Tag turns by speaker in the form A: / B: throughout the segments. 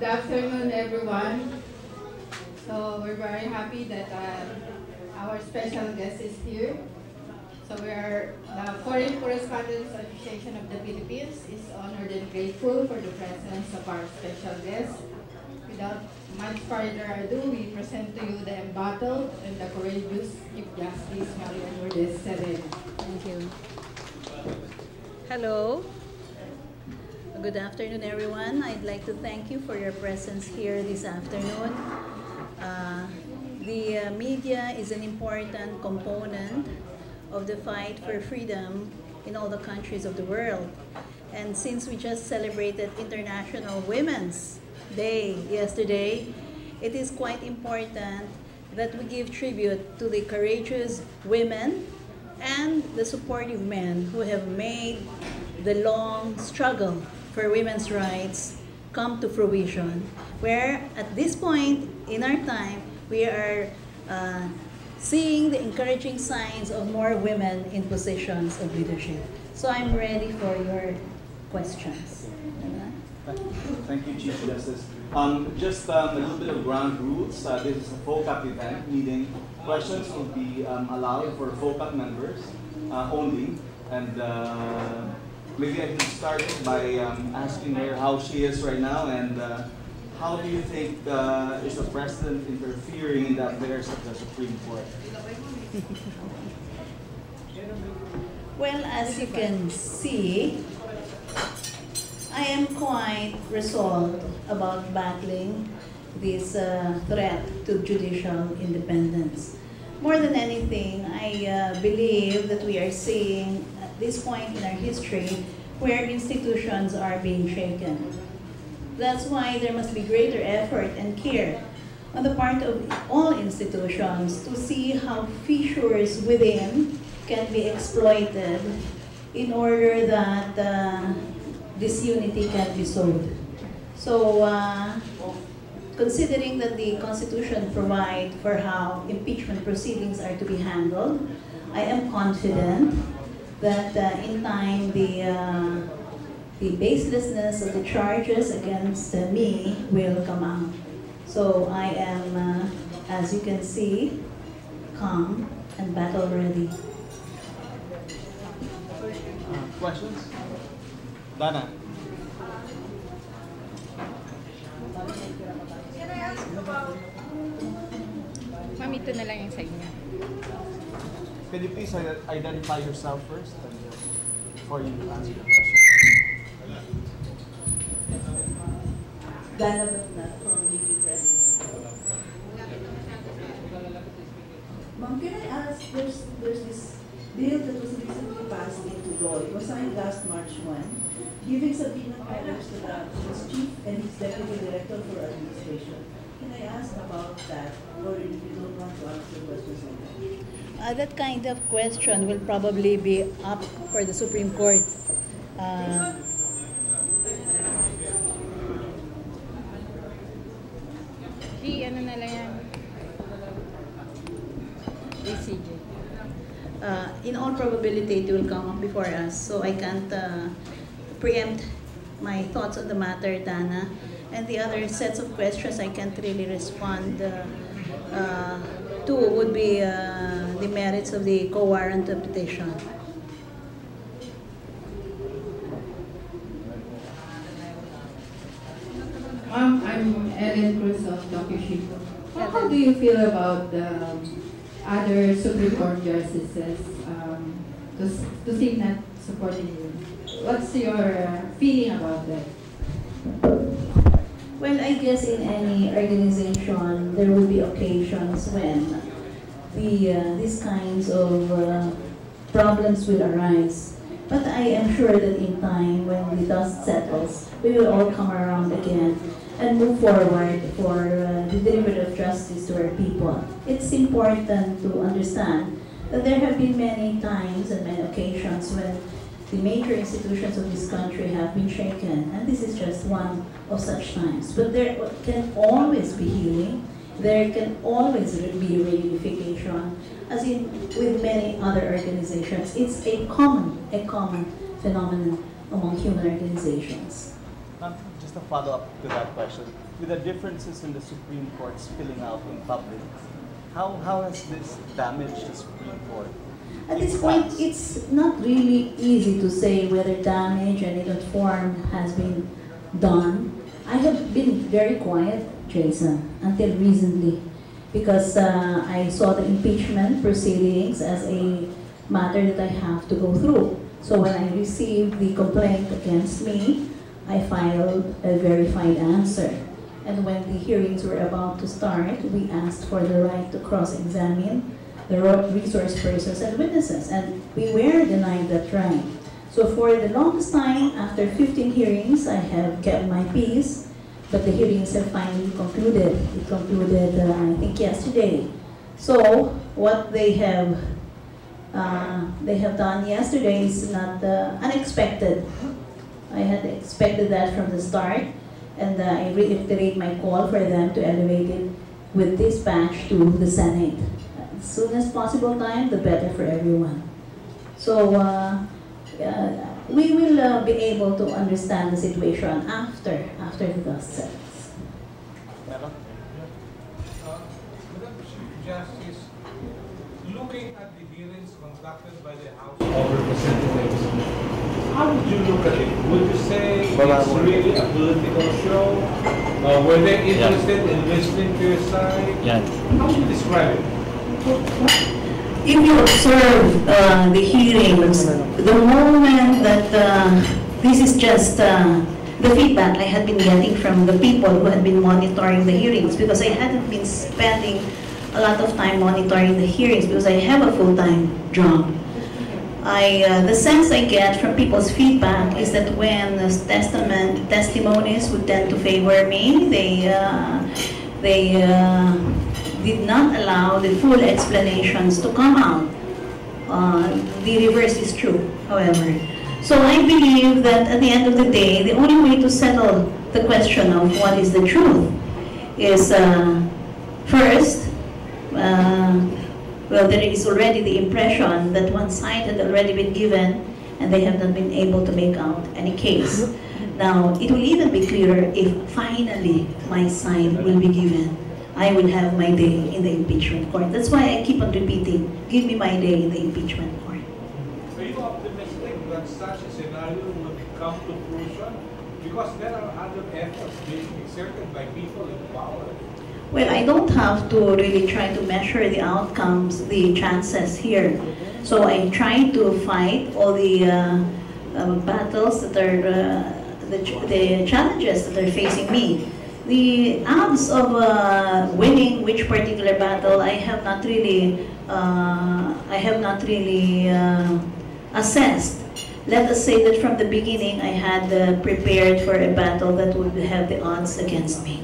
A: Good afternoon, everyone. So we're very happy that our special guest is here. So we are the Foreign Correspondents Association of the Philippines is honored and grateful for the presence of our special guest. Without much further ado, we present to you the embattled and the courageous Chief Justice Marian Lourdes Sereno.
B: Thank you. Hello. Good afternoon, everyone. I'd like to thank you for your presence here this afternoon. The media is an important component of the fight for freedom in all the countries of the world. And since we just celebrated International Women's Day yesterday, it is quite important that we give tribute to the courageous women and the supportive men who have made the long struggle for women's rights come to fruition, where at this point in our time, we are seeing the encouraging signs of more women in positions of leadership. So I'm ready for your questions.
C: Thank you, Chief Justice. Just a little bit of ground rules. This is a FOCAP event, meaning questions will be allowed for FOCAP members only. And maybe I can start by asking her how she is right now, and how do you think is the President interfering in the affairs of the Supreme Court?
B: Well, as you can see, I am quite resolved about battling this threat to judicial independence. More than anything, I believe that we are seeing at this point in our history where institutions are being shaken. That's why there must be greater effort and care on the part of all institutions to see how fissures within can be exploited in order that disunity can be solved. So, considering that the Constitution provides for how impeachment proceedings are to be handled, I am confident that in time the baselessness of the charges against me will come out. So I am, as you can see, calm and battle ready.
C: Questions? Dana.
D: Can I ask about...
A: Ma'am, ito na lang yung sa inyo.
C: Can you please identify yourself first before you answer the question?
B: Dana from DP Press.
E: Ma'am, can I ask, there's this bill that was recently passed into law. It was signed last March 1, giving subpoena powers to his chief and his deputy director for administration. Can I ask about that, or if you don't want to answer questions on that?
B: That kind of question will probably be up for the Supreme Court.
A: Ano na lang yan? DCJ.
B: In all probability, it will come up before us, so I can't preempt my thoughts on the matter, Dana. And the other sets of questions I can't really respond to would be the merits of the co-warrant petition.
A: Ma'am, I'm Ellen Cruz of Docushito. How do you feel about the other Supreme Court justices to see not supporting you? What's your feeling about that?
B: Well, I guess in any organization, there will be occasions when these kinds of problems will arise. But I am sure that in time, when the dust settles, we will all come around again and move forward for the delivery of justice to our people. It's important to understand that there have been many times and many occasions when the major institutions of this country have been shaken, and this is just one of such times. But there can always be healing. There can always be reunification, as in with many other organizations. It's a common phenomenon among human organizations.
C: Just a follow-up to that question. with the differences in the Supreme Court spilling out in public, how has this damaged the Supreme Court?
B: At this point, it's not really easy to say whether damage and in what form has been done. I have been very quiet, Jason, until recently, because I saw the impeachment proceedings as a matter that I have to go through. So when I received the complaint against me, I filed a verified answer. And when the hearings were about to start, we asked for the right to cross-examine the resource persons and witnesses, and we were denied that right. So for the longest time, after 15 hearings, I have kept my peace, but the hearings have finally concluded. It concluded, I think, yesterday. So what they have done yesterday is not unexpected. I had expected that from the start, and I reiterate my call for them to elevate it with dispatch to the Senate. As soon as possible time, the better for everyone. So we will be able to understand the situation after the dust settles.
D: Madam Chief Justice, looking at the hearings conducted by the House of Representatives, how would you look at it? Would you say it's really a political show? Were they interested in listening to your side? How would you describe it?
B: If you observe the hearings, the moment that this is just the feedback I had been getting from the people who had been monitoring the hearings, because I hadn't been spending a lot of time monitoring the hearings because I have a full-time job. The sense I get from people's feedback is that when testimonies would tend to favor me, they did not allow the full explanations to come out. The reverse is true, however. So I believe that at the end of the day, the only way to settle the question of what is the truth is first, well, there is already the impression that one side had already been given and they have not been able to make out any case. Now, it will even be clearer if finally my side will be given. I will have my day in the impeachment court. That's why I keep on repeating, give me my day in the impeachment court.
D: Are you optimistic that such a scenario will come to fruition? Because there are other efforts being exerted by people in power.
B: Well, I don't have to really try to measure the outcomes, the chances here. So I try to fight all the battles that are, the challenges that are facing me. The odds of winning which particular battle, I have not really assessed. Let us say that from the beginning I had prepared for a battle that would have the odds against me.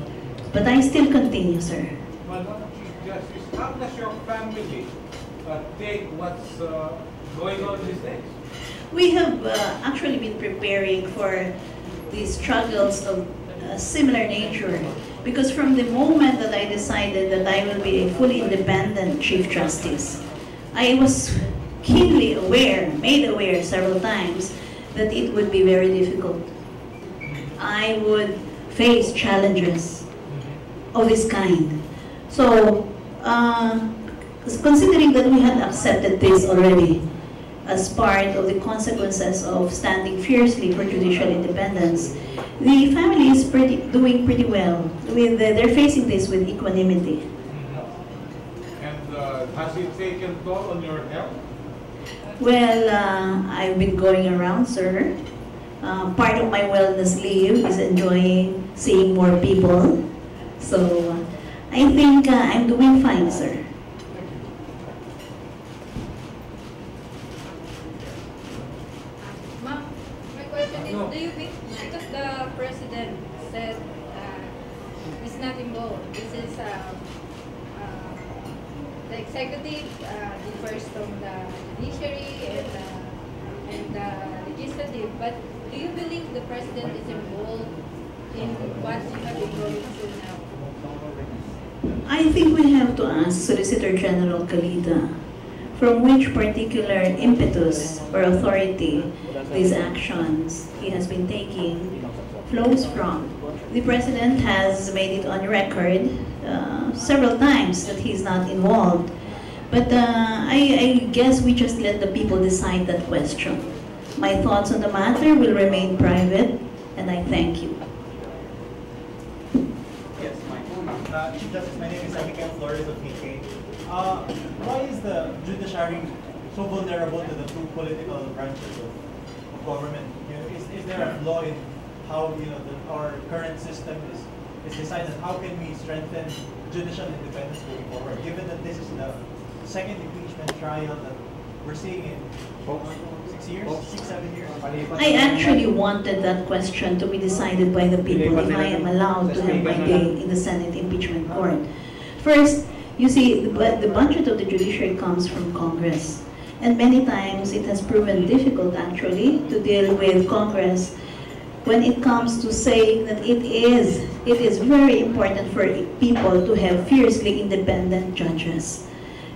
B: But I still continue, sir.
D: Madam Chief Justice, how does your family take what's going on these days?
B: We have actually been preparing for the struggles of a similar nature, because from the moment that I decided that I will be a fully independent Chief Justice, I was keenly aware, made aware several times, that it would be very difficult. I would face challenges of this kind. So, considering that we had accepted this already as part of the consequences of standing fiercely for judicial independence, the family is doing pretty well. They're facing this with equanimity.
D: And has it taken toll on your health?
B: Well, I've been going around, sir. Part of my wellness leave is enjoying seeing more people. So, I think I'm doing fine, sir.
F: Ma'am, my question is, do you think, because the President said it's not involved, this is the executive differs from the judiciary and the legislative, but do you believe the President is involved in what you have been going through now?
B: I think we have to ask Solicitor General Calita from which particular impetus or authority these actions he has been taking flows from. the President has made it on record several times that he's not involved. But I guess we just let the people decide that question. My thoughts on the matter will remain private, and I thank you.
G: Yes, Mike. Chief Justice, my name is Abigail Flores of Nikkei. Why is the judiciary so vulnerable to the two political branches of government? You know, is there a flaw in how our current system is designed, and how can we strengthen judicial independence going forward, given that this is the second impeachment trial that we're seeing in 7 years?
B: I actually wanted that question to be decided by the people if I am allowed to have my day in the Senate impeachment court. First, you see, the budget of the judiciary comes from Congress. And many times it has proven difficult actually to deal with Congress when it comes to saying that it is very important for people to have fiercely independent judges.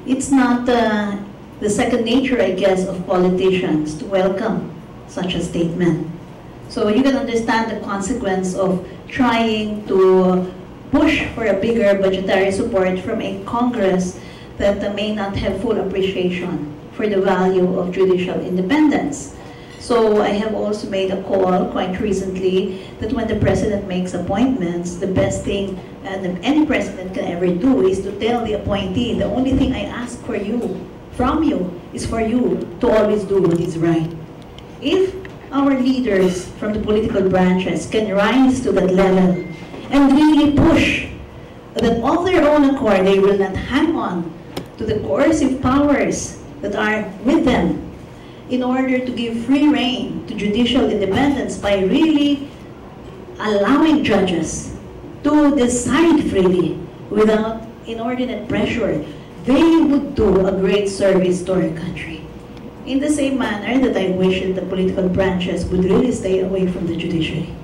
B: It's not the second nature, I guess, of politicians to welcome such a statement. So you can understand the consequence of trying to push for a bigger budgetary support from a Congress that may not have full appreciation for the value of judicial independence. So I have also made a call quite recently that when the President makes appointments, the best thing any President can ever do is to tell the appointee, the only thing I ask from you, is for you to always do what is right. If our leaders from the political branches can rise to that level and really push that of their own accord, they will not hang on to the coercive powers that are with them in order to give free rein to judicial independence by really allowing judges to decide freely without inordinate pressure, they would do a great service to our country. In the same manner that I wish that the political branches would really stay away from the judiciary.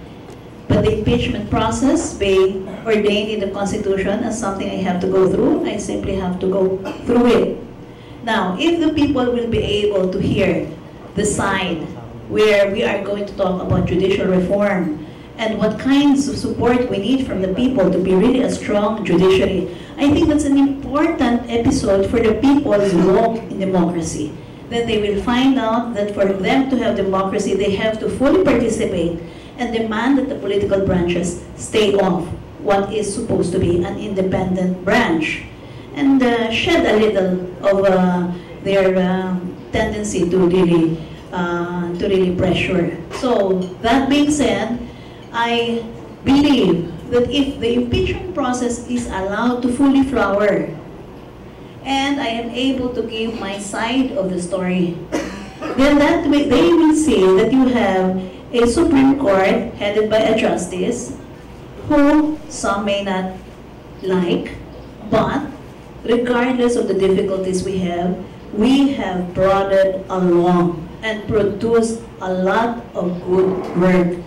B: But the impeachment process being ordained in the Constitution as something I have to go through, I simply have to go through it. Now, if the people will be able to hear the side where we are going to talk about judicial reform and what kinds of support we need from the people to be really a strong judiciary, I think that's an important episode for the people's walk in democracy. Then they will find out that for them to have democracy, they have to fully participate and demand that the political branches stay off what is supposed to be an independent branch, and shed a little of their tendency to really pressure. So that being said, I believe that if the impeachment process is allowed to fully flower, and I am able to give my side of the story, then that way they will see that you have a Supreme Court headed by a justice who some may not like, but regardless of the difficulties we have brought it along and produced a lot of good work.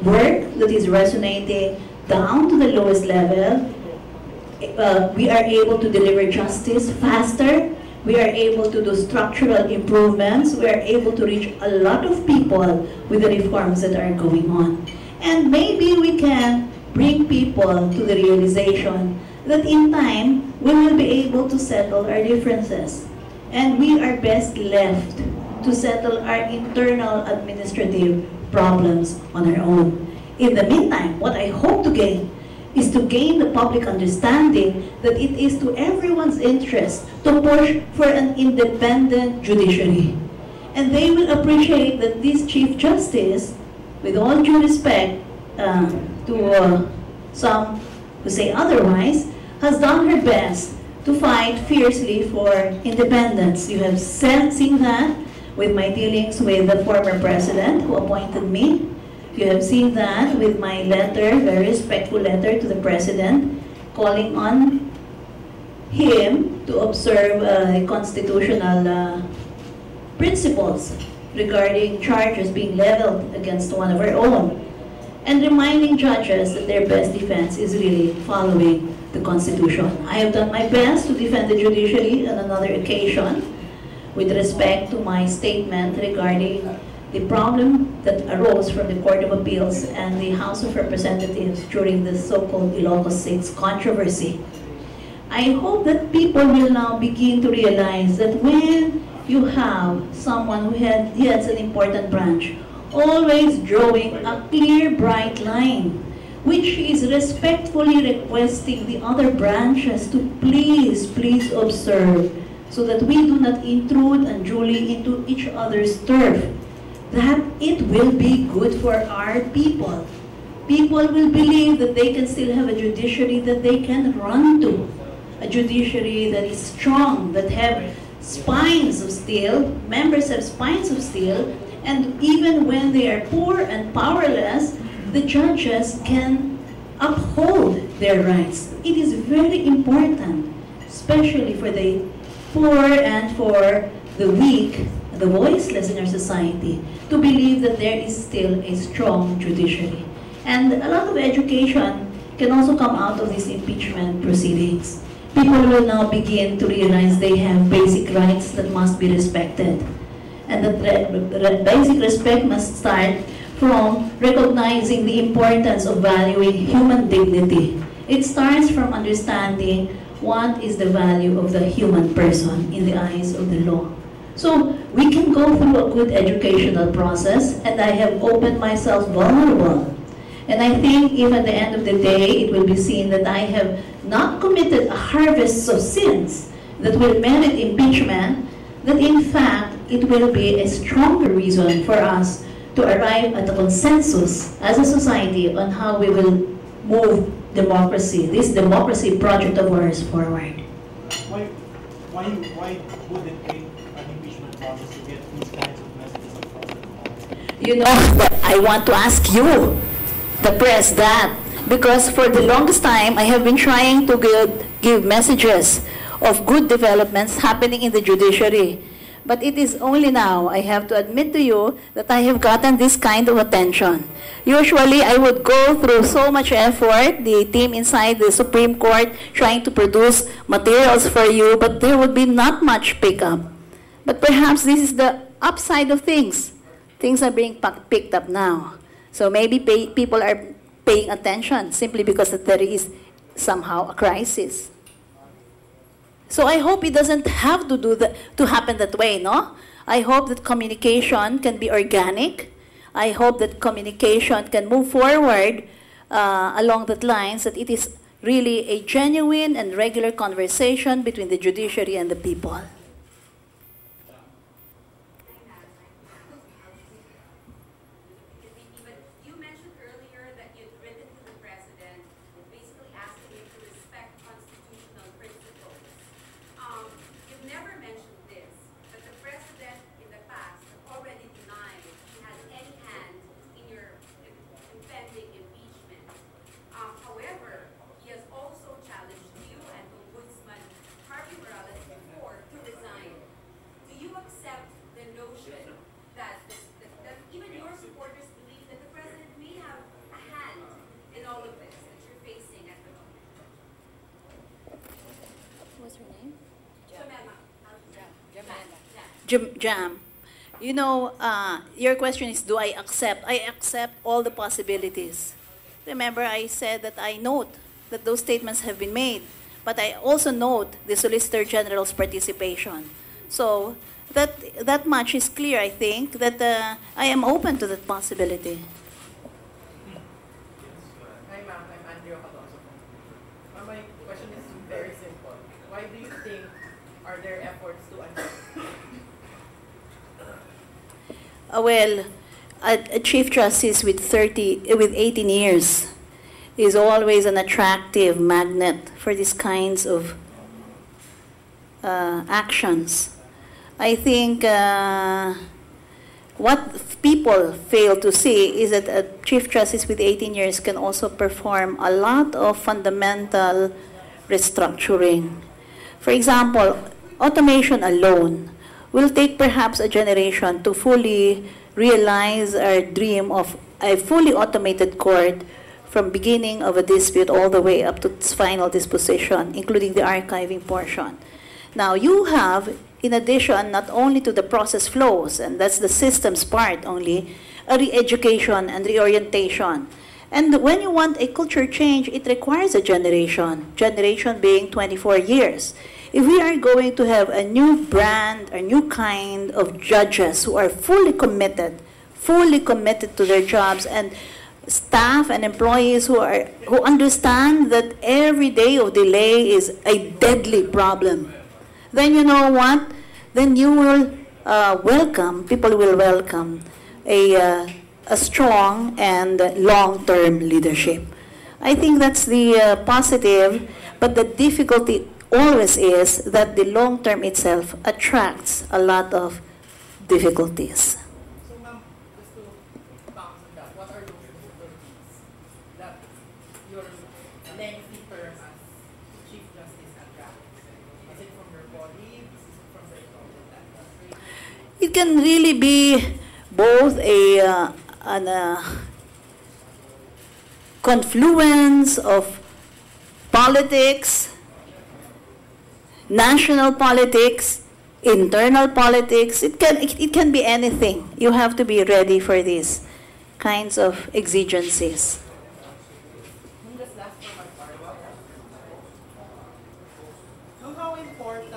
B: Work that is resonating down to the lowest level. We are able to deliver justice faster. We are able to do structural improvements. We are able to reach a lot of people with the reforms that are going on. And maybe we can bring people to the realization that in time, we will be able to settle our differences. And we are best left to settle our internal administrative problems on our own. In the meantime, what I hope to gain is to gain the public understanding that it is to everyone's interest to push for an independent judiciary. And they will appreciate that this Chief Justice, with all due respect to some who say otherwise, has done her best to fight fiercely for independence. You have seen that with my dealings with the former president who appointed me. You have seen that with my letter, very respectful letter to the president, calling on him to observe constitutional principles regarding charges being leveled against one of our own, and reminding judges that their best defense is really following the Constitution. I have done my best to defend the judiciary on another occasion with respect to my statement regarding the problem that arose from the Court of Appeals and the House of Representatives during the so-called Ilocos 6 controversy. I hope that people will now begin to realize that when you have someone who has an important branch, always drawing a clear, bright line, which is respectfully requesting the other branches to please observe, so that we do not intrude unduly into each other's turf, that it will be good for our people. People will believe that they can still have a judiciary that they can run to, a judiciary that is strong, that have spines of steel, members have spines of steel, and even when they are poor and powerless, the judges can uphold their rights. It is very important, especially for the poor and for the weak, the voiceless in our society, to believe that there is still a strong judiciary. And a lot of education can also come out of these impeachment proceedings. People will now begin to realize they have basic rights that must be respected. And that basic respect must start from recognizing the importance of valuing human dignity. It starts from understanding what is the value of the human person in the eyes of the law. So we can go through a good educational process, and I have opened myself vulnerable. And I think if at the end of the day it will be seen that I have not committed a harvest of sins that will merit impeachment, that in fact it will be a stronger reason for us to arrive at a consensus as a society on how we will move democracy, this democracy project of ours, forward.
G: Why would it take an impeachment process to get these kinds of messages across the board?
B: You know, I want to ask you, the press, that, because for the longest time I have been trying to give messages of good developments happening in the judiciary. But it is only now, I have to admit to you, that I have gotten this kind of attention. Usually, I would go through so much effort, the team inside the Supreme Court, trying to produce materials for you, but there would be not much pickup. But perhaps this is the upside of things. Things are being picked up now. So maybe people are paying attention simply because that there is somehow a crisis. So I hope it doesn't have to happen that way, no? I hope that communication can be organic. I hope that communication can move forward along that lines, that it is really a genuine and regular conversation between the judiciary and the people.
H: You mentioned earlier that you'd written to the president, basically asking him to respect constitutional principles. You've never mentioned this, but the president in the past already denied he has any hand in your impending impeachment. However, he has also challenged you and Ombudsman Harvey Morales before to resign. Do you accept the notion that even your supporters believe that the president may have a hand in all of this that you're facing at the moment?
B: What's her name?
H: Jam.
B: You know, your question is, do I accept? I accept all the possibilities. Remember, I said that I note that those statements have been made, but I also note the Solicitor General's participation. So that much is clear, I think, that I am open to that possibility.
I: Hi ma'am, I'm Andrea Alonso. My question is very simple. Why do you think are there efforts to
B: Well, a Chief Justice with 18 years is always an attractive magnet for these kinds of actions. I think what people fail to see is that a Chief Justice with 18 years can also perform a lot of fundamental restructuring. For example, automation alone will take perhaps a generation to fully realize our dream of a fully automated court from beginning of a dispute all the way up to its final disposition, including the archiving portion. Now, you have, in addition, not only to the process flows, and that's the systems part only, a re-education and reorientation. And when you want a culture change, it requires a generation being 24 years. If we are going to have a new brand, a new kind of judges who are fully committed to their jobs, and staff and employees who understand that every day of delay is a deadly problem, then you know what? Then you will people will welcome a strong and long-term leadership. I think that's the positive, but the difficulty always is that the long-term itself attracts a lot of difficulties.
I: So ma'am, just to bounce on that, what are those difficulties that your lengthy term as Chief Justice attracts? Is it from your colleagues? Is it from the incumbent administration?
B: It can really be both a confluence of politics, national politics, internal politics. It can be anything. You have to be ready for these kinds of exigencies.
I: Just last for my part. So how important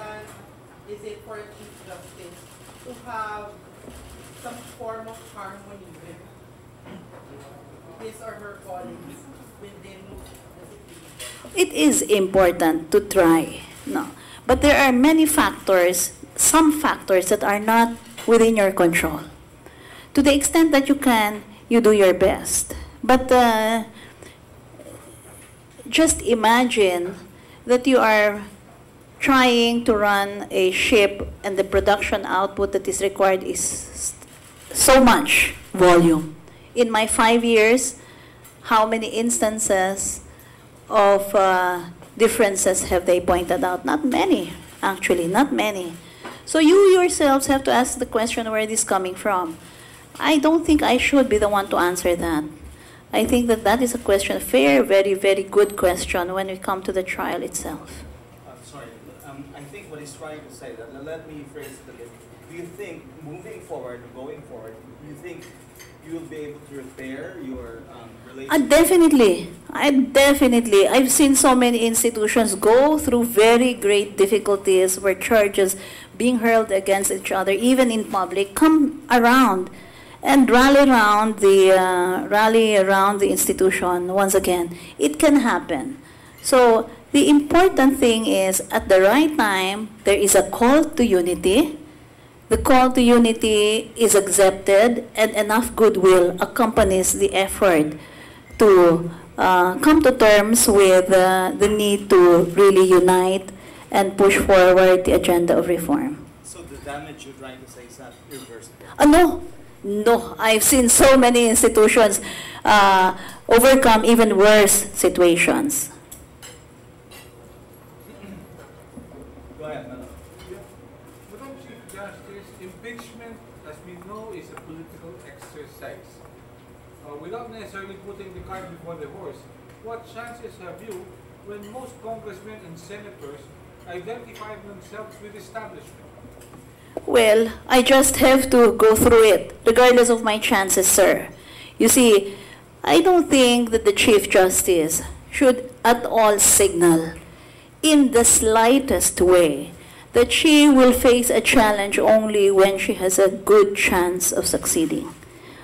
I: is it for a Chief Justice to have some form of harmony with his or her colleagues within the city?
B: It is important to try, no. But there are many factors, some factors that are not within your control. To the extent that you can, you do your best. But just imagine that you are trying to run a ship and the production output that is required is so much volume. In my 5 years, how many instances of differences have they pointed out? Not many, actually, not many. So you yourselves have to ask the question, where it is coming from. I don't think I should be the one to answer that. I think that that is a question, a fair, very, very good question when we come to the trial itself.
C: Sorry, I think what he's trying to say, that let me phrase it a bit. Do you think, going forward, do you think you will be able to repair your relationship?
B: Definitely. I've seen so many institutions go through very great difficulties where charges being hurled against each other, even in public, come around and rally around the institution once again. It can happen. So the important thing is, at the right time, there is a call to unity. The call to unity is accepted, and enough goodwill accompanies the effort to come to terms with the need to really unite and push forward the agenda of reform.
C: So the damage you're trying to say is not irreversible?
B: No. I've seen so many institutions overcome even worse situations.
C: Go ahead, Madam.
D: Madam Chief Justice, impeachment, as we know, is a political exercise. Without necessarily putting the cart before the horse, what chances have you when most congressmen and senators identify themselves with establishment?
B: Well, I just have to go through it, regardless of my chances, sir. You see, I don't think that the Chief Justice should at all signal, in the slightest way, that she will face a challenge only when she has a good chance of succeeding.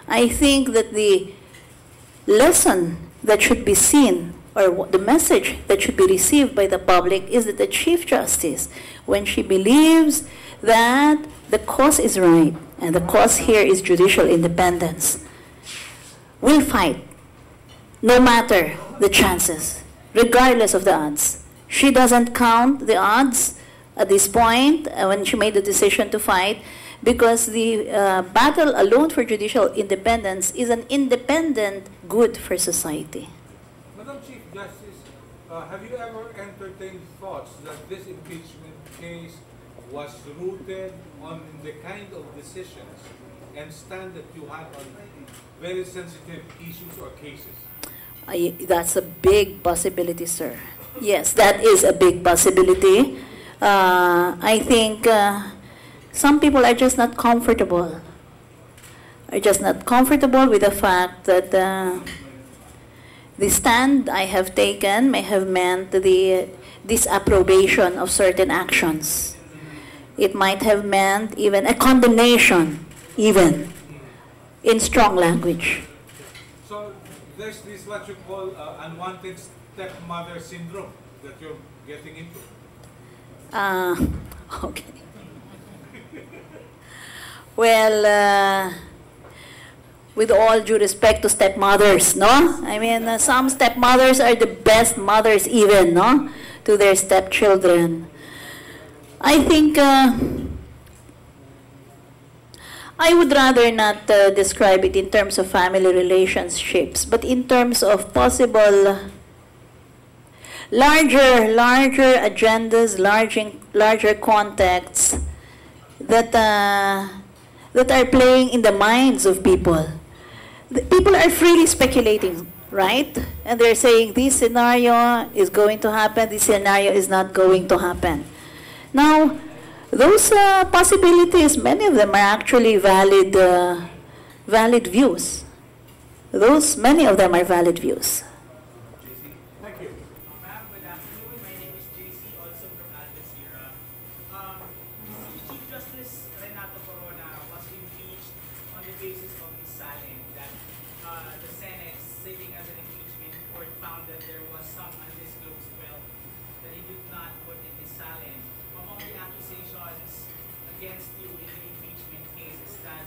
B: I think that the lesson that should be seen, or the message that should be received by the public, is that the Chief Justice, when she believes that the cause is right, and the cause here is judicial independence, will fight, no matter the chances, regardless of the odds. She doesn't count the odds at this point when she made the decision to fight, because the battle alone for judicial independence is an independent good for society.
D: Madam Chief Justice, have you ever entertained thoughts that this impeachment case was rooted on the kind of decisions and stand that you had on very sensitive issues or cases?
B: That's a big possibility, sir. Yes, that is a big possibility. I think some people are just not comfortable. Are just not comfortable with the fact that the stand I have taken may have meant the disapprobation of certain actions. It might have meant even a condemnation, even in strong language.
D: So there's this what you call unwanted stepmother syndrome that you're getting into.
B: Okay. Well, with all due respect to stepmothers, no? I mean, some stepmothers are the best mothers even, no? To their stepchildren. I think I would rather not describe it in terms of family relationships, but in terms of possible larger agendas, larger contexts that that are playing in the minds of people. The people are freely speculating, right? And they're saying this scenario is going to happen, this scenario is not going to happen. Now, those possibilities, many of them are actually valid views. Many of them are valid views.
G: Thank you.
J: Ma'am, good afternoon. My name is JC, also from Al Jazeera. Chief Justice Renato Corona was impeached on the basis of his salin, that the Senate, sitting as an impeachment court, found that there was some undisclosed wealth that he did not put in his salin. Among the accusations against you in the impeachment case is that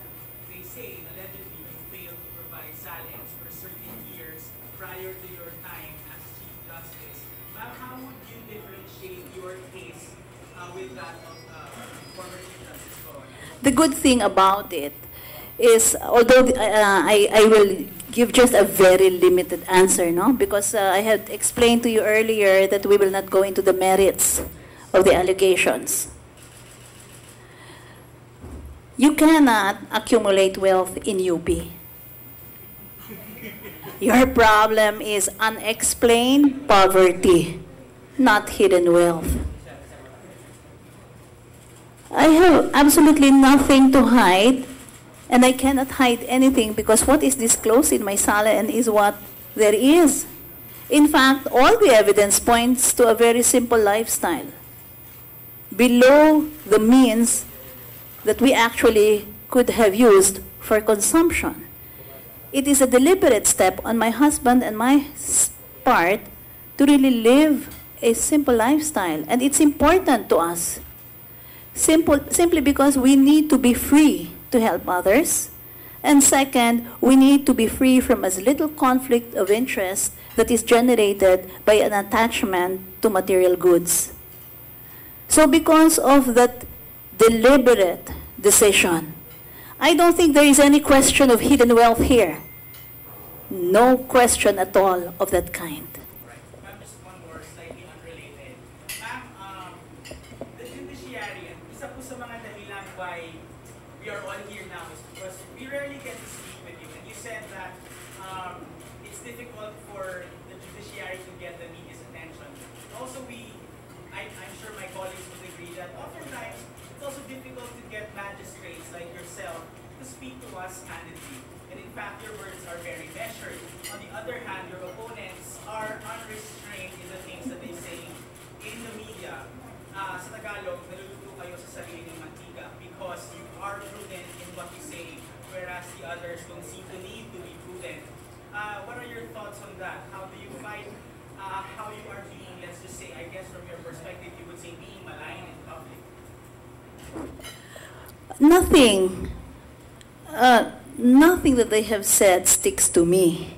J: they say, allegedly, you failed to provide salins for certain years prior to your time as Chief Justice. Ma'am, how would you differentiate your case with that of former Chief Justice Corona?
B: The good thing about it is, although I will give just a very limited answer, no? Because I had explained to you earlier that we will not go into the merits of the allegations. You cannot accumulate wealth in UP. Your problem is unexplained poverty, not hidden wealth. I have absolutely nothing to hide, and I cannot hide anything because what is disclosed in my salin is what there is. In fact, all the evidence points to a very simple lifestyle, below the means that we actually could have used for consumption. It is a deliberate step on my husband and my part to really live a simple lifestyle, and it's important to us. Simply because we need to be free to help others, and second, we need to be free from as little conflict of interest that is generated by an attachment to material goods. So because of that deliberate decision, I don't think there is any question of hidden wealth here. No question at all of that kind.
J: Right. Ma'am, just one more, slightly unrelated. Ma'am, the judiciary, isa po sa mga dahilan why we are all here now is because we rarely get to speak with you. And you said that it's difficult for the judiciary to get the media's attention. Also, I'm sure my colleagues would agree that oftentimes it's also difficult to get magistrates like yourself to speak to us candidly. And in fact, your words are very measured. On the other hand, your opponents are unrestrained in the things that they say in the media. Sa Tagalog, naluluto kayo sa sarili ng mantika because you are prudent in what you say, whereas the others don't seem to need to be prudent. What are your thoughts on that? How do you find how you are being, let's just say, I guess from your perspective, you would say being maligned in public?
B: Nothing that they have said sticks to me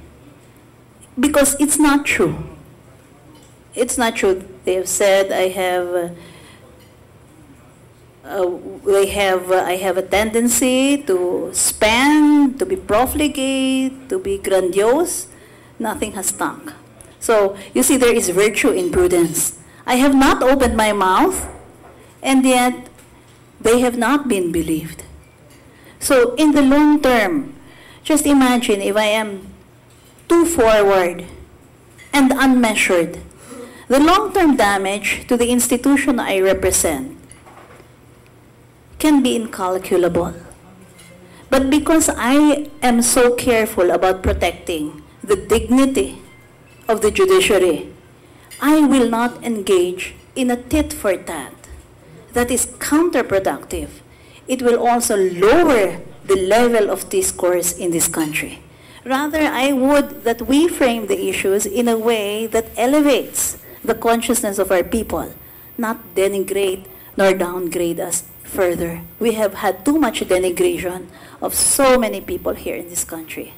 B: because it's not true. It's not true. They have said I have a tendency to spend, to be profligate, to be grandiose. Nothing has stuck. So you see, there is virtue in prudence. I have not opened my mouth, and yet they have not been believed. So in the long term, just imagine if I am too forward and unmeasured, The long-term damage to the institution I represent can be incalculable. But because I am so careful about protecting the dignity of the judiciary, I will not engage in a tit-for-tat that is counterproductive. It will also lower the level of discourse in this country. Rather, I would that we frame the issues in a way that elevates the consciousness of our people, not denigrate nor downgrade us further. We have had too much denigration of so many people here in this country.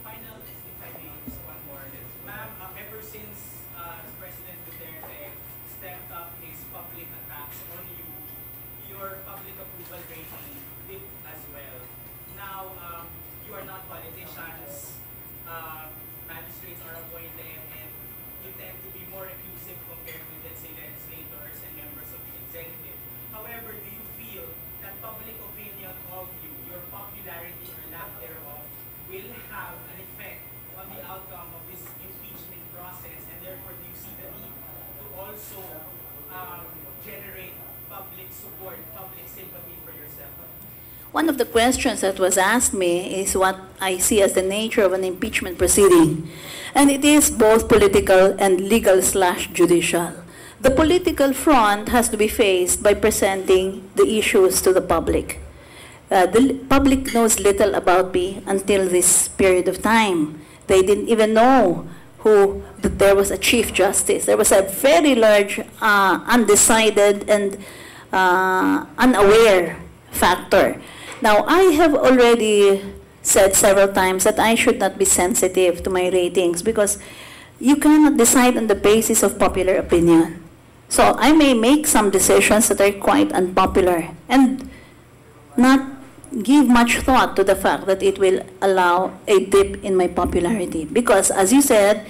J: Final, if I may, just one more. Ma'am, ever since President Duterte stepped up his public attacks on you, your public approval rating dipped as well. Now, you are not politicians. Magistrates are appointed, and you tend to be more reclusive compared with, let's say, legislators and members of the executive. However, do you feel that public opinion of you, your popularity or lack thereof, will have an effect on the outcome of this impeachment process, and therefore do you see the need to also generate public support, public sympathy for yourself?
B: One of the questions that was asked me is what I see as the nature of an impeachment proceeding. And it is both political and legal/judicial. The political front has to be faced by presenting the issues to the public. The public knows little about me until this period of time. They didn't even know that there was a Chief Justice. There was a very large, undecided and unaware factor. Now, I have already said several times that I should not be sensitive to my ratings because you cannot decide on the basis of popular opinion. So I may make some decisions that are quite unpopular and not give much thought to the fact that it will allow a dip in my popularity. Because, as you said,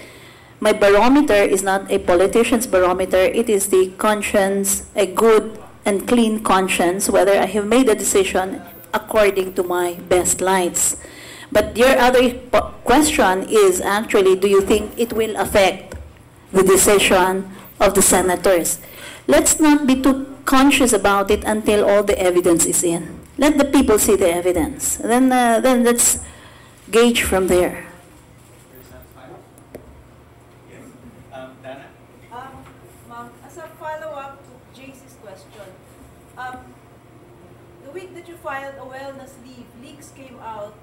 B: my barometer is not a politician's barometer. It is the conscience, a good and clean conscience, whether I have made a decision according to my best lights. But your other question is actually, do you think it will affect the decision of the senators? Let's not be too conscious about it until all the evidence is in. Let the people see the evidence. Then let's gauge from there.
C: Yes. Dana?
E: Ma'am, as a follow-up to JC's question, the week that you filed a wellness leave, leaks came out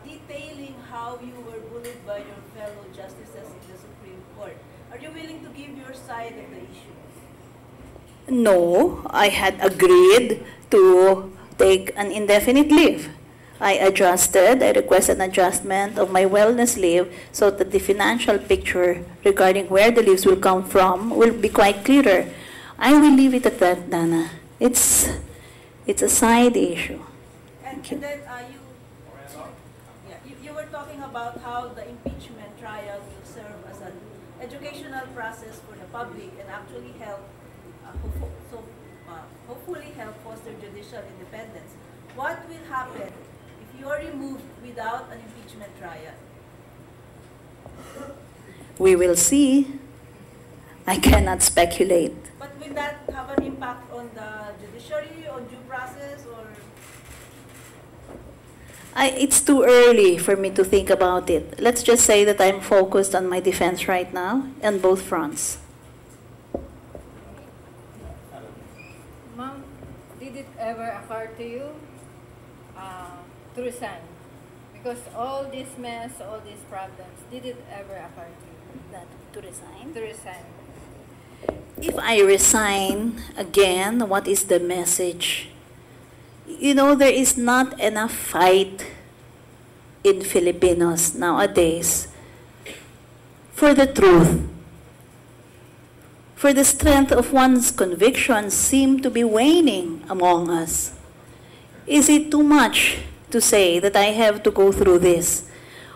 E: detailing how you were bullied by your fellow justices in the Supreme Court. Are you willing to give your side of the issue?
B: No, I had agreed to take an indefinite leave. I requested an adjustment of my wellness leave so that the financial picture regarding where the leaves will come from will be quite clearer. I will leave it at that, Dana. It's a side issue.
E: And then you were talking about how the impeachment trial will serve as an educational process for the public and actually help, hopefully help foster judicial independence. What will happen if you are removed without an impeachment trial?
B: We will see. I cannot speculate.
E: But will that have an impact on the judiciary, on due process, or?
B: It's too early for me to think about it. Let's just say that I'm focused on my defense right now on both fronts.
F: Ma'am, did it ever occur to you to resign? Because all this mess, all these problems, did it ever occur to you?
B: That to resign?
F: To resign.
B: If I resign again, what is the message? You know, there is not enough fight in Filipinos nowadays for the truth. For the strength of one's convictions seem to be waning among us. Is it too much to say that I have to go through this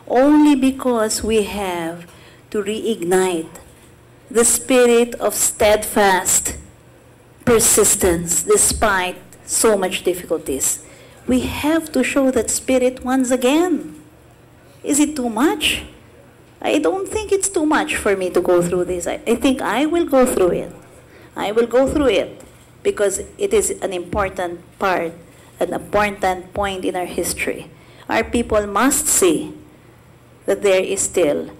B: only because we have to reignite the spirit of steadfast persistence despite so much difficulties? We have to show that spirit once again. Is it too much? I don't think it's too much for me to go through this. I think I will go through it. I will go through it because it is an important part, an important point in our history. Our people must see that there is still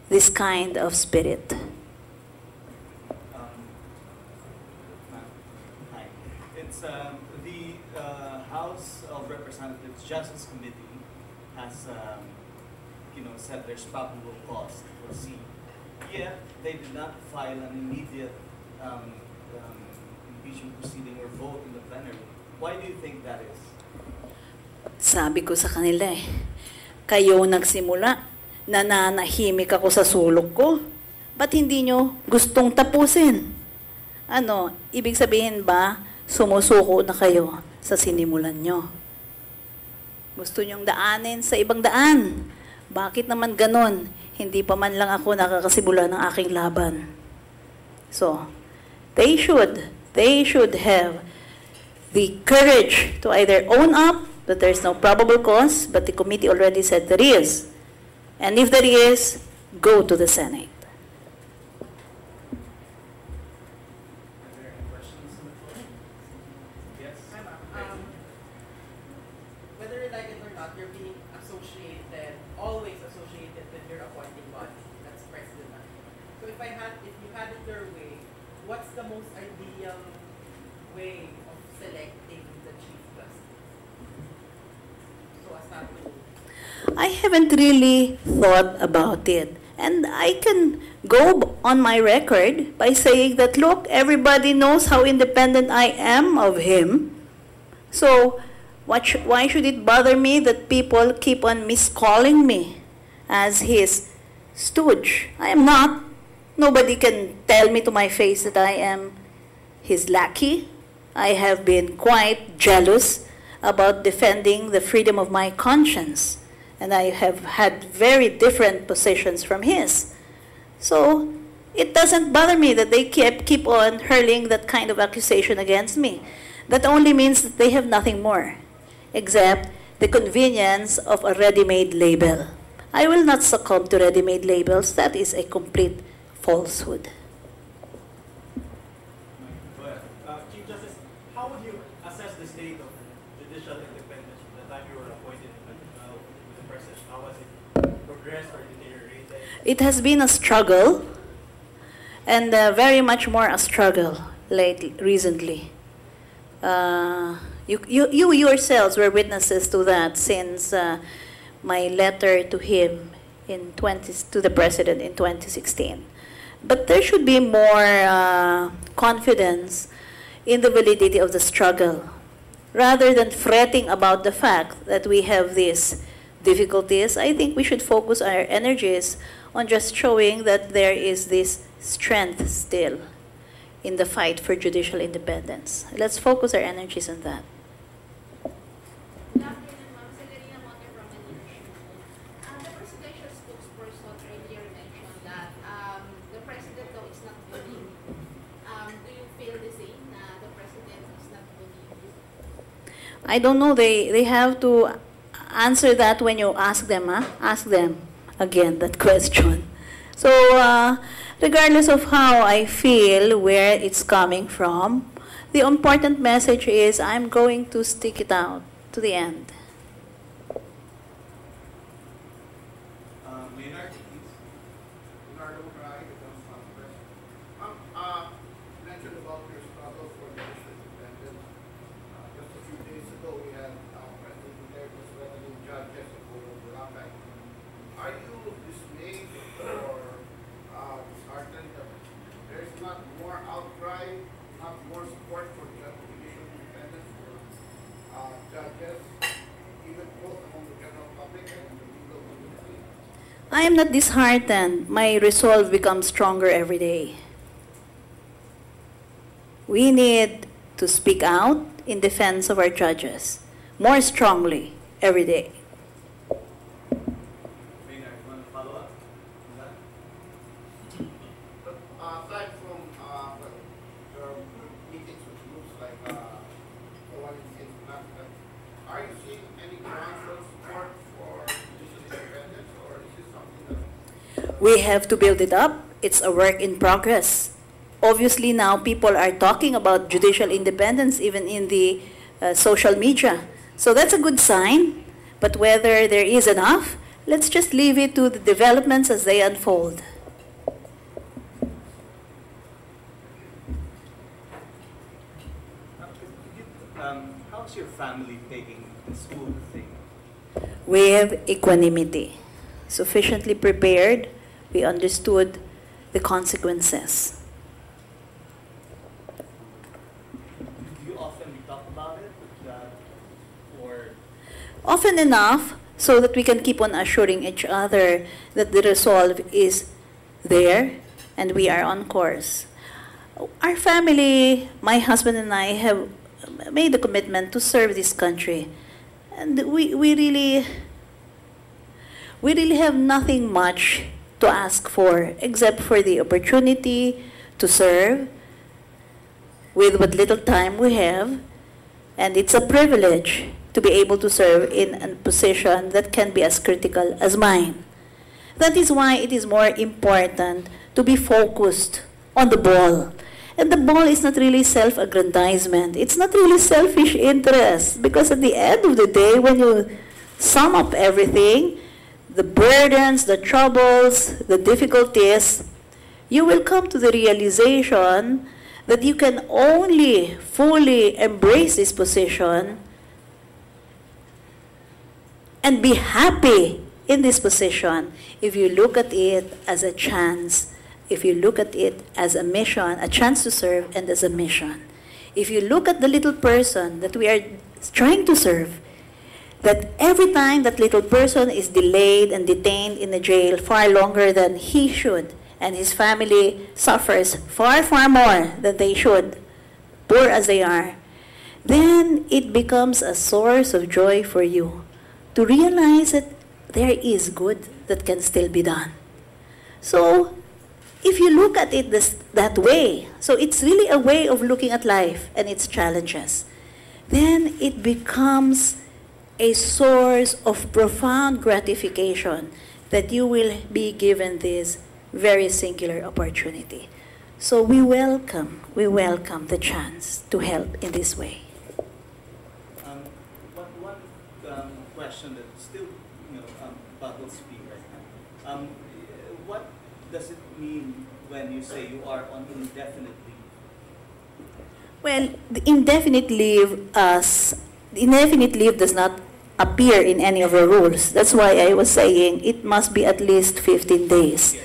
B: this kind of spirit.
C: Hi. It's the House of Representatives Justice Committee has said there's probable cause to proceed. Yet they did not file an immediate impeachment proceeding or vote in the plenary. Why do you think that is?
B: Sabi ko sa kanila kayo nagsimula, nananahimik ako sa sulok ko. Ba't hindi nyo gustong tapusin? Ano, ibig sabihin ba, sumusuko na kayo sa sinimulan nyo? Gusto nyong daanin sa ibang daan. Bakit naman ganon? Hindi pa man lang ako nakakasimula ng aking laban. So, they should have the courage to either own up that there's no probable cause, but the committee already said there is. And if there is, go to the Senate.
C: Are there any questions on the floor? Yes?
I: Whether you like it or not, you're being associated, always associated with your appointing body. That's president. So if you had it your way, what's the most ideal way of selecting the chief justice? So as not to...
B: I haven't really thought about it. And I can go on my record by saying that, look, everybody knows how independent I am of him. So why should it bother me that people keep on miscalling me as his stooge? I am not. Nobody can tell me to my face that I am his lackey. I have been quite jealous about defending the freedom of my conscience. And I have had very different positions from his. So it doesn't bother me that they keep on hurling that kind of accusation against me. That only means that they have nothing more except the convenience of a ready-made label. I will not succumb to ready-made labels. That is a complete falsehood.
G: Go ahead. Chief Justice, how would you assess the state of judicial independence from the time you were appointed with the President? How has it progressed or deteriorated?
B: It has been a struggle, and very much more a struggle recently. You yourselves were witnesses to that since my letter to him to the President in 2016. But there should be more confidence in the validity of the struggle, rather than fretting about the fact that we have these difficulties. I think we should focus our energies on just showing that there is this strength still in the fight for judicial independence. Let's focus our energies on that.
K: Good afternoon, Ma'am. Sereno from the presidential spokesperson earlier mentioned that the president, though, is not bullying. Do you feel the same? The president is not bullying?
B: I don't know. They have to answer that when you ask them. Ask them again that question. So regardless of how I feel, where it's coming from, the important message is I'm going to stick it out to the end.
C: Maynard, please.
L: Mentioned about your struggle for judicial independence. Just a few days ago, we had President Duterte threatening judges of Boracay. Are you dismayed or disheartened that there is not more outcry, not more support for judicial independence for judges, even both among the general public and the legal community?
B: I am not disheartened. My resolve becomes stronger every day. We need to speak out in defense of our judges more strongly every day.
C: Maynard, you want to follow up on that?
L: But aside from your meetings with groups like the one in St. Sebastian, are you seeing any groundswell support for judicial independence, or is this something that
M: We have to build it up. It's a work in progress. Obviously now people are talking about judicial independence even in the social media. So that's a good sign. But whether there is enough, let's just leave it to the developments as they unfold.
C: How's your family taking this whole thing?
M: We have equanimity, sufficiently prepared. We understood the consequences.
C: Do you often talk about it? Or
M: Often enough so that we can keep on assuring each other that the resolve is there and we are on course. Our family, my husband and I, have made a commitment to serve this country. And we really have nothing much to ask for except for the opportunity to serve with what little time we have. And it's a privilege to be able to serve in a position that can be as critical as mine. That is why it is more important to be focused on the ball. And the ball is not really self-aggrandizement. It's not really selfish interest. Because at the end of the day, when you sum up everything, the burdens, the troubles, the difficulties, you will come to the realization that you can only fully embrace this position and be happy in this position if you look at it as a chance. If you look at it as a mission, a chance to serve, and as a mission. If you look at the little person that we are trying to serve, that every time that little person is delayed and detained in a jail far longer than he should, and his family suffers far, far more than they should, poor as they are, then it becomes a source of joy for you to realize that there is good that can still be done. So, if you look at it that way, so it's really a way of looking at life and its challenges, then it becomes a source of profound gratification that you will be given this very singular opportunity. So we welcome the chance to help in this way.
C: One question that still battles me right now. What does it mean when you say you are on indefinite leave?
M: Well, the indefinite leave does not appear in any of the rules. That's why I was saying it must be at least 15 days.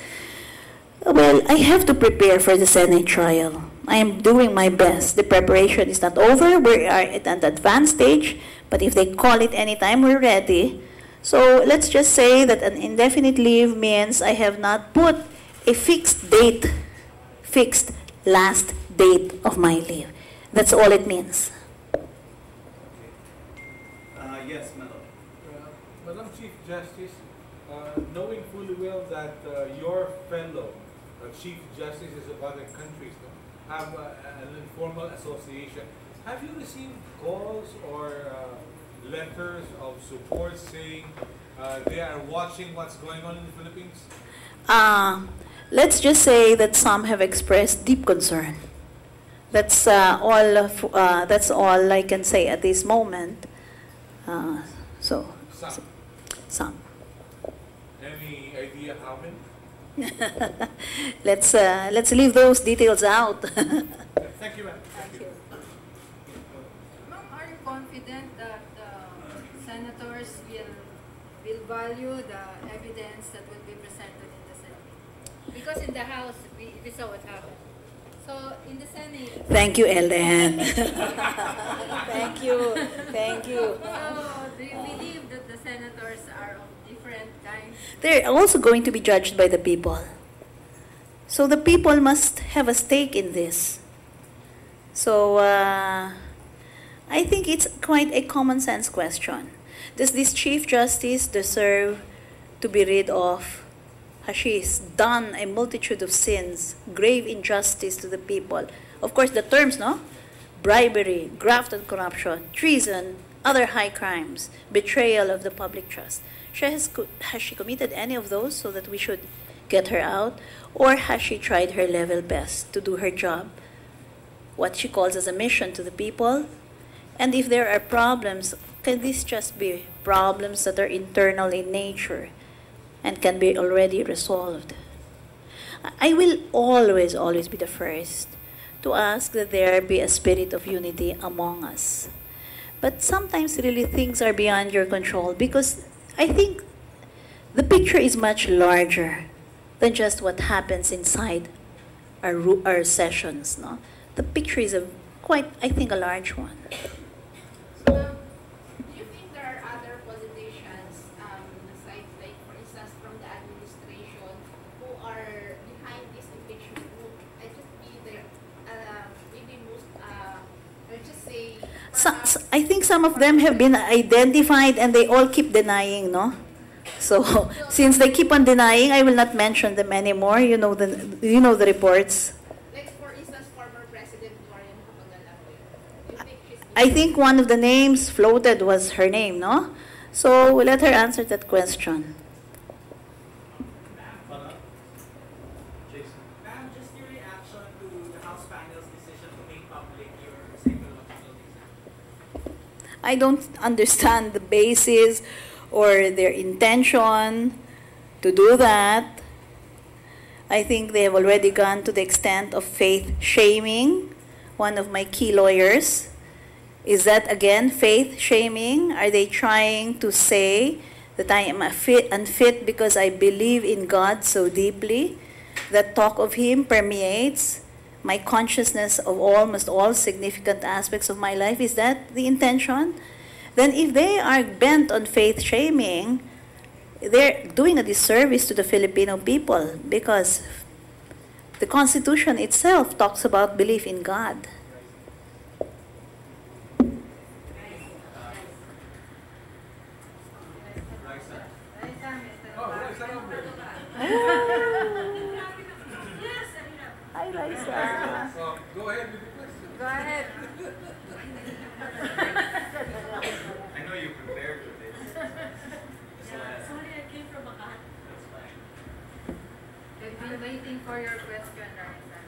M: Well, I have to prepare for the Senate trial. I am doing my best. The preparation is not over. We are at an advanced stage, but if they call it anytime, we're ready. So let's just say that an indefinite leave means I have not put a fixed last date of my leave. That's all it means.
C: Yes, Melo.
D: Madam Chief Justice, knowing fully well that your fellow Chief Justices of other countries have an informal association, have you received calls or letters of support saying they are watching what's going on in the Philippines?
M: Let's just say that some have expressed deep concern. That's all I can say at this moment. Some.
D: Any idea how many?
M: Let's leave those details out.
D: Thank you, ma'am.
F: Thank you. Ma'am, are you confident that senators will value the evidence that will be presented in the Senate? Because in the House, we saw what happened. So in the Senate...
M: Thank you, Ellen. Thank you.
F: So do you believe that the senators are of different kinds?
M: They're also going to be judged by the people. So the people must have a stake in this. So I think it's quite a common sense question. Does this Chief Justice deserve to be rid of? Has she done a multitude of sins, grave injustice to the people? Of course, the terms, no? Bribery, graft and corruption, treason, other high crimes, betrayal of the public trust. Has she committed any of those so that we should get her out? Or has she tried her level best to do her job, what she calls as a mission to the people? And if there are problems, can these just be problems that are internal in nature and can be already resolved? I will always, always be the first to ask that there be a spirit of unity among us. But sometimes really things are beyond your control, because I think the picture is much larger than just what happens inside our sessions. No? The picture is quite, I think, a large one.
K: Do you think there are other politicians, aside, like for instance, from the administration, who are behind this impeachment group? I just be there, maybe most, let's just say.
M: I think some of them have been identified and they all keep denying, no? So since they keep on denying, I will not mention them anymore. You know the reports.
K: Like for instance, former President Gloria Macapagal-Arroyo.
M: I think one of the names floated was her name, no? So we'll let her answer that question.
J: Ma'am, just your reaction to the House panel's decision to make public your psychological exam.
M: I don't understand the basis or their intention to do that. I think they have already gone to the extent of faith shaming one of my key lawyers. Is that again faith shaming? Are they trying to say that I am unfit because I believe in God so deeply that talk of Him permeates my consciousness of almost all significant aspects of my life? Is that the intention? Then if they are bent on faith shaming, they're doing a disservice to the Filipino people, because the Constitution itself talks about belief in God. Hi, Liza.
D: Go ahead with the question.
F: Go ahead.
J: I know you prepared for this.
K: Sorry, I came from Makati.
J: That's fine.
F: We've been waiting for your question, Raisa.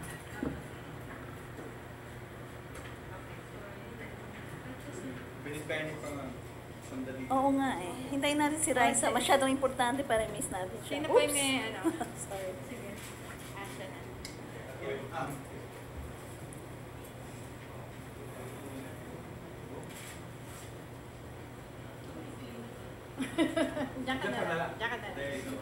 J: Pinipanic pa nga. Sandali.
M: Oo nga eh. Hintayin natin si Raisa. Masyadong importante para miss natin siya.
F: Sino pa yung may ano?
M: Sorry.
F: Sige. Asya na.
K: Diyan ka na lang. Diyan ka na
J: There you go.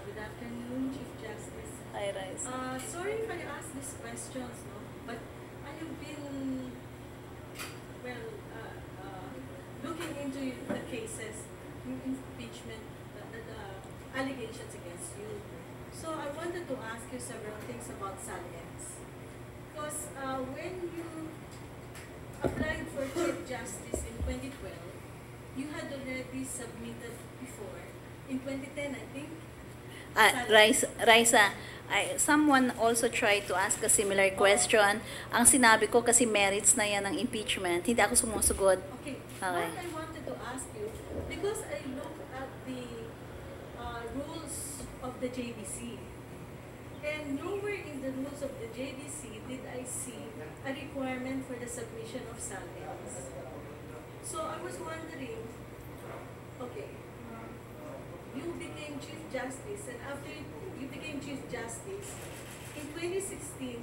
E: Good afternoon, Chief Justice.
M: Hi, Raisa.
E: Sorry if I ask these questions, no? But I have been, well, looking into the cases, yung impeachment, the allegations against you. So I wanted to ask you several things about Salens. Because when you applied for Chief Justice in 2012, you had already submitted before, in 2010, I think.
M: Raisa, someone also tried to ask a similar question. Ang sinabi ko kasi merits na yan ng impeachment. Hindi ako sumusugot.
E: Okay.
M: Okay.
E: What I wanted to ask you, because I looked at the rules of the JBC, and nowhere in the rules of the JBC did I see a requirement for the submission of salvos. So I was wondering, okay, you became Chief Justice, and after you became Chief Justice, in 2016,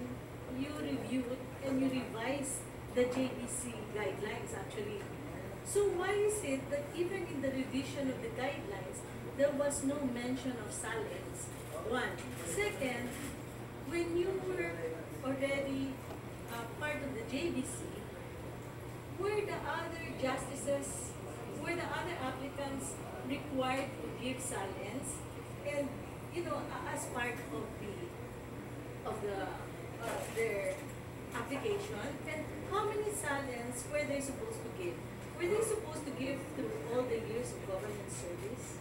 E: you reviewed and you revised the JBC guidelines, actually. So why is it that even in the revision of the guidelines, there was no mention of salins? One. Second, when you were already part of the JBC, were the other justices, were the other applicants required to give salins? And, you know, as part of their application, and how many salins were they supposed to give? Were they supposed to give through all the years of government service?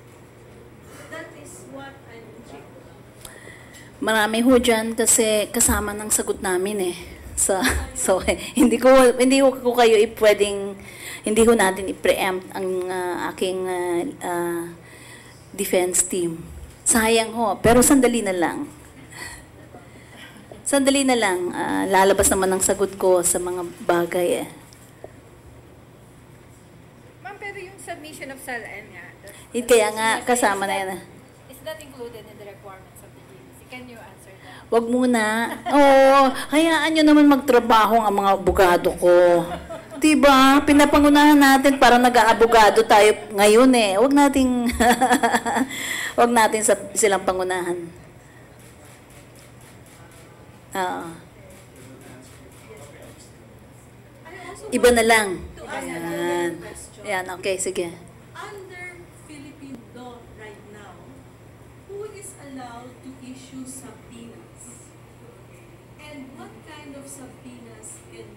E: That is what I'm intrigued about.
M: Marami ho dyan kasi kasama ng sagot namin eh. So hindi ko kayo pwedeng, hindi ho natin i-preempt ang aking defense team. Sayang ho, pero sandali na lang. Sandali na lang, lalabas naman ang sagot ko sa mga bagay eh.
F: Ma'am, pero yung submission of SALN nga,
M: Kaya nga, kasama na yan.
F: is that included in the requirements of the GC? Can you answer that?
M: Wag muna. Oo, hayaan nyo naman magtrabaho ang mga abogado ko. Diba? Pinapangunahan natin para nag-aabogado tayo ngayon eh. Wag nating wag natin silang pangunahan. Iba na lang. Ayan. Ayan, okay, sige.
N: Under Philippine law right now, who is allowed to issue subpoenas? And what kind of subpoenas can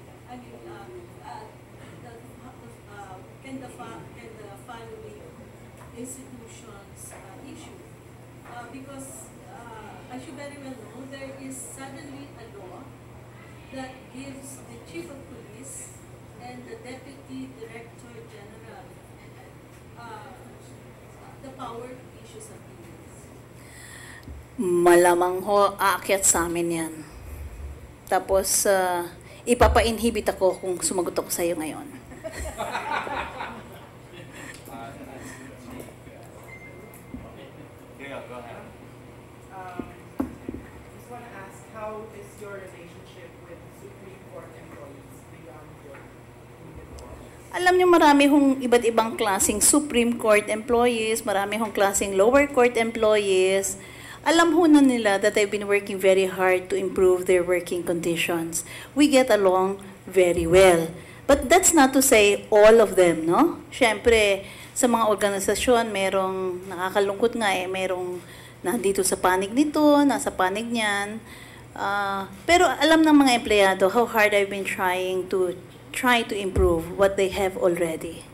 N: the following institutions issue? Because as you very well know, there is suddenly a law that gives the chief of police and the Deputy Director General the power to issue subpoenas.
M: Malamang ho, aakyat sa amin yan. Tapos, ipapa-inhibit ako kung sumagot ako sa iyo ngayon.
C: Go ahead.
I: Just want to ask, how is your relationship with Supreme Court employees beyond your
M: Alam niyo, marami hong iba't ibang klaseng Supreme Court employees, marami hong klaseng lower court employees. Alam ho na nila that I've been working very hard to improve their working conditions. We get along very well. But that's not to say all of them, no? Siyempre, sa mga organisasyon, merong nakakalungkot nga eh, merong nandito sa panig nito, nasa panig niyan. Pero alam ng mga empleyado how hard I've been trying to improve what they have already.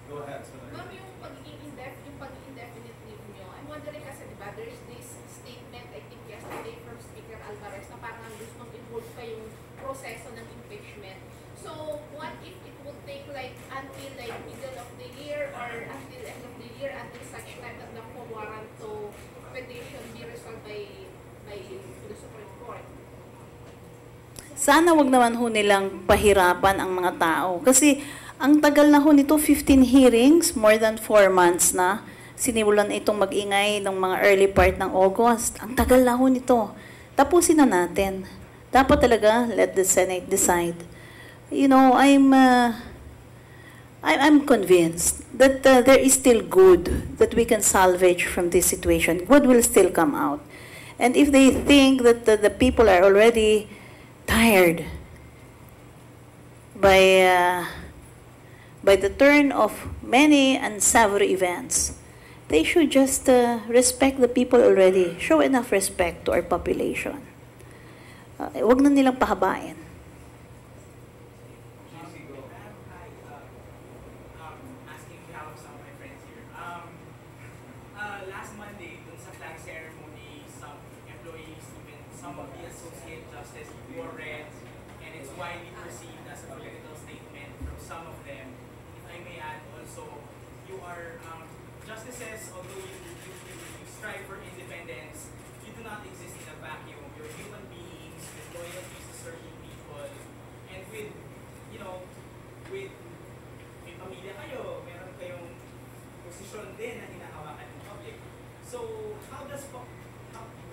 C: Go ahead.
K: Ma'am, yung pag-indefinite leave nyo, I'm wondering kasi, di ba, there's this statement, I think yesterday, from Speaker Alvarez na parang gustong involve pa yung proseso ng impeachment. So, what if it would take like until like middle of the year or until end of the year until such time that the warrant to petition be resolved by the Supreme Court?
M: Sana wag naman ho nilang pahirapan ang mga tao. Kasi ang tagal na ho nito, 15 hearings, more than 4 months na. Sinimulan itong mag-ingay ng mga early part ng August. Ang tagal na ho nito. Tapusin na natin. Dapat talaga, let the Senate decide. You know, I'm convinced that there is still good that we can salvage from this situation. Good will still come out. And if they think that the people are already tired by the turn of many unsavory events, they should just respect the people already. Show enough respect to our population. Huwag na nilang pahabain.
J: Asking behalf of some of my friends here. Last Monday, dun sa flag ceremony, some employees, even some of the associate justice wore red, and it's widely perceived as a political statement from some of them. If I may add also, you are justices, although you strive for independence, you do not exist in a vacuum. You're human beings with loyalties to certain people, and with, you know, with may pamilya kayo, meron kayong posisyon din na hinahawakan ng public. So,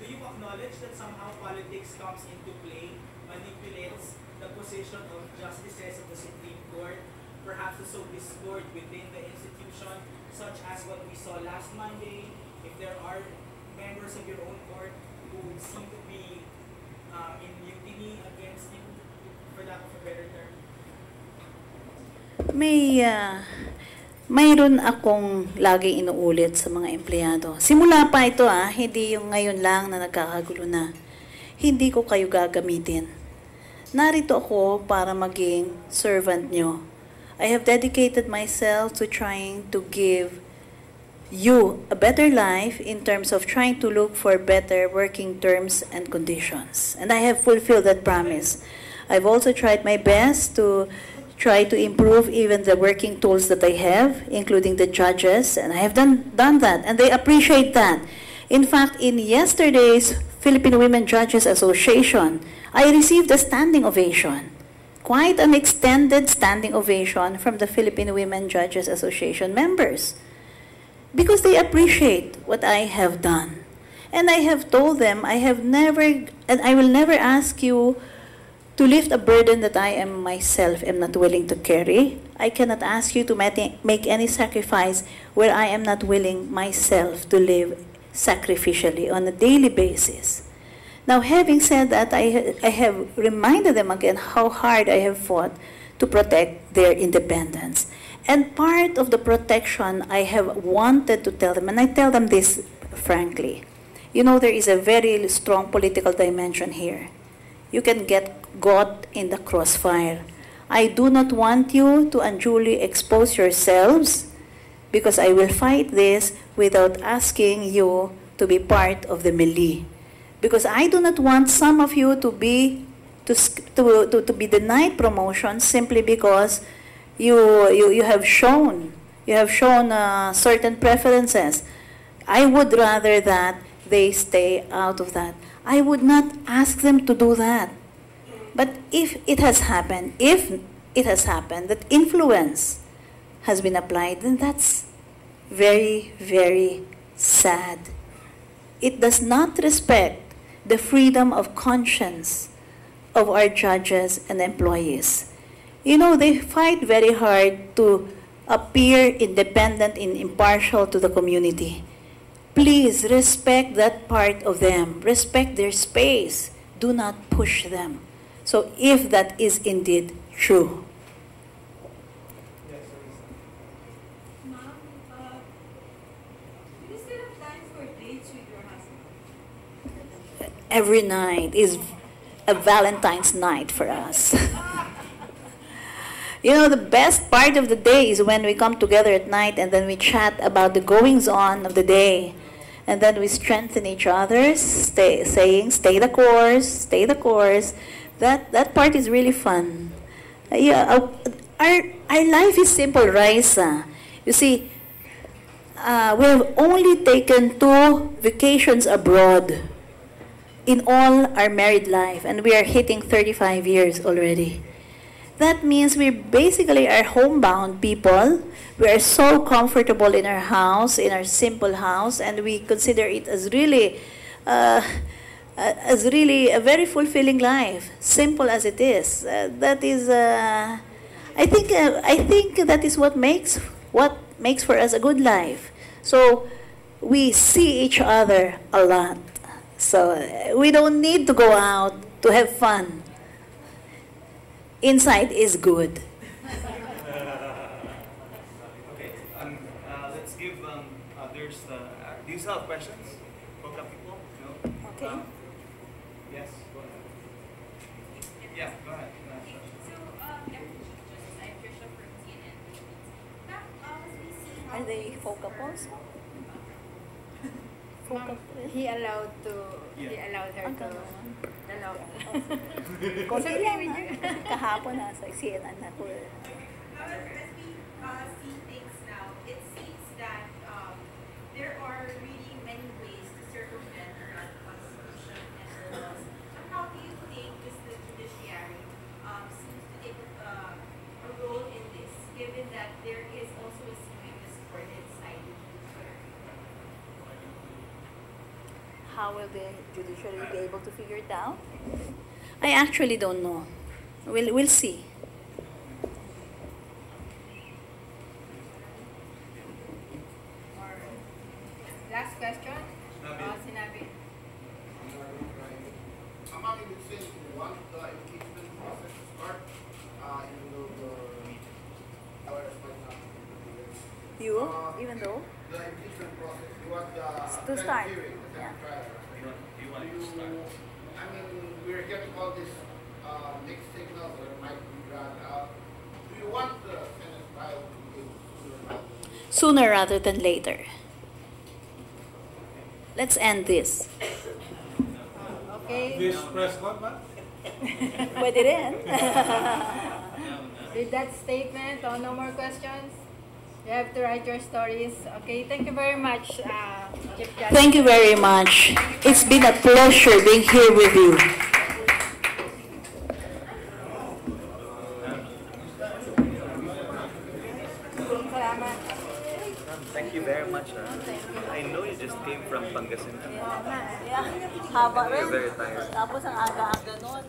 J: do you acknowledge that somehow politics comes into play, manipulates the position of justices of the Supreme Court, perhaps to sow discord within the institution, such as what we saw last Monday, if there are members of your own court who seem to be in mutiny against you, for lack of a better term?
M: Mayroon akong laging inuulit sa mga empleyado. Simula pa ito hindi yung ngayon lang na nagkakagulo na. Hindi ko kayo gagamitin. Narito ako para maging servant nyo. I have dedicated myself to trying to give you a better life in terms of trying to look for better working terms and conditions. And I have fulfilled that promise. I've also tried my best to try to improve even the working tools that I have, including the judges, and I have done that, and they appreciate that. In fact, in yesterday's Philippine Women Judges Association, I received a standing ovation, quite an extended standing ovation from the Philippine Women Judges Association members, because they appreciate what I have done. And I have told them, I will never ask you to lift a burden that I am myself am not willing to carry. I cannot ask you to make any sacrifice where I am not willing myself to live sacrificially on a daily basis. Now, having said that, I have reminded them again how hard I have fought to protect their independence. And part of the protection I have wanted to tell them, and I tell them this frankly, you know, there is a very strong political dimension here. You can get caught in the crossfire. I do not want you to unduly expose yourselves, because I will fight this without asking you to be part of the melee. Because I do not want some of you to be denied promotion simply because you have shown certain preferences. I would rather that they stay out of that. I would not ask them to do that. But if it has happened that influence has been applied, then that's very, very sad. It does not respect the freedom of conscience of our judges and employees. You know, they fight very hard to appear independent and impartial to the community. Please respect that part of them. Respect their space. Do not push them. So if that is indeed true.
N: Ma'am, do you still have time for dates with your husband?
M: Every night is a Valentine's night for us. You know, the best part of the day is when we come together at night and then we chat about the goings-on of the day. And then we strengthen each other, saying, stay the course, stay the course. That part is really fun. Our life is simple, Raisa. You see, we have only taken 2 vacations abroad in all our married life, and we are hitting 35 years already. That means we basically are homebound people. We are so comfortable in our house, in our simple house, and we consider it as really a very fulfilling life, simple as it is. That is, I think that is what makes for us a good life. So we see each other a lot. So we don't need to go out to have fun. Inside is good.
C: Okay, let's give others do you still have questions? Coca people? No?
M: Okay.
C: Yes, go ahead. Yeah, go ahead.
M: Are they focables?
F: He allowed her to allow.
M: Konti lang kahapon nasa CNN ako.
H: As we see things now, it seems that there are really many ways to circumvent the Constitution and the laws. But how do you think the judiciary seems to take a role in this, given that there is also a Supreme Court inside the judiciary?
M: How will the judiciary be able to figure it out? I actually don't know. We'll see.
F: Last question. Sinabi.
L: Among you would say you want the impeachment process to start, even though the lawyers might not be
M: You, even though?
L: the impeachment process, you want the
M: To start.
L: hearing, the
M: Yeah.
L: trial.
J: You want to start?
L: I mean, we're getting all these mixed signals that might be dragged out. Do you want the Senate trial to begin sooner rather than
M: Sooner rather than later. Let's end this.
F: Okay.
D: This press con ba?
M: Pwede rin.
F: With that statement, oh, no more questions? You have to write your stories. Okay, thank you very much, Chief Justice.
M: Thank you very much. It's been a pleasure being here with you.
F: Salamat.
O: Thank you very much. I know you just came from Pangasinan.
M: Haba rin.
O: You're very tired.
M: Tapos ang aga-aga nun.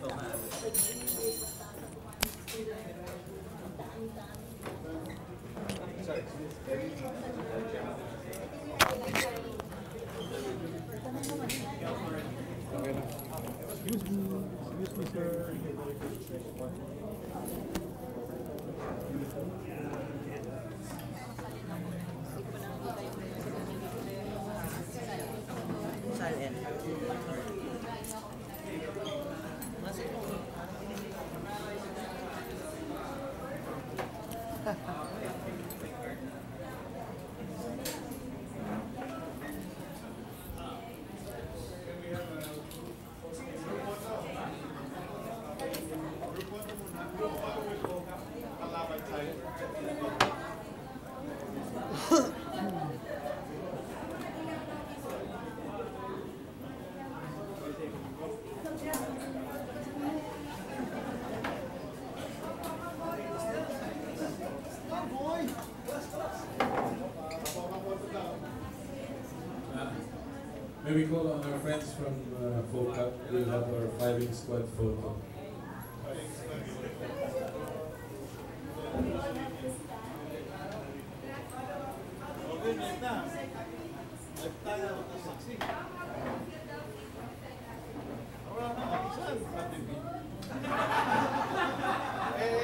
D: Excuse me, sir.
P: May we call on our friends from FOCAP? We'll have our firing squad photo.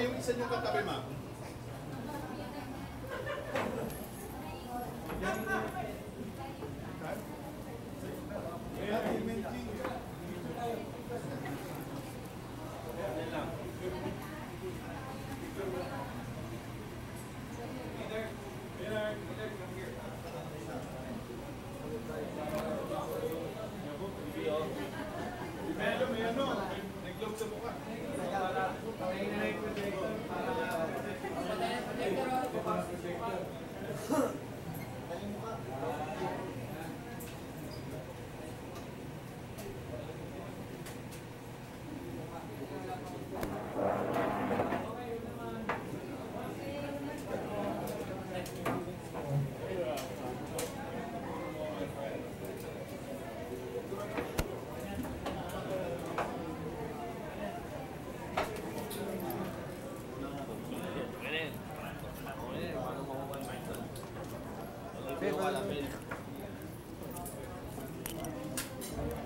L: Yung isa niyong katabi, ma'am.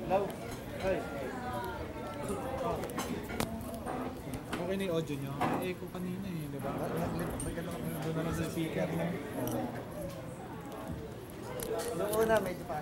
D: Hello? Hi. Okay na yung audio nyo. May echo kanina eh, di ba? May gano'n doon naman sa speaker.
Q: Noong una, medyo pa.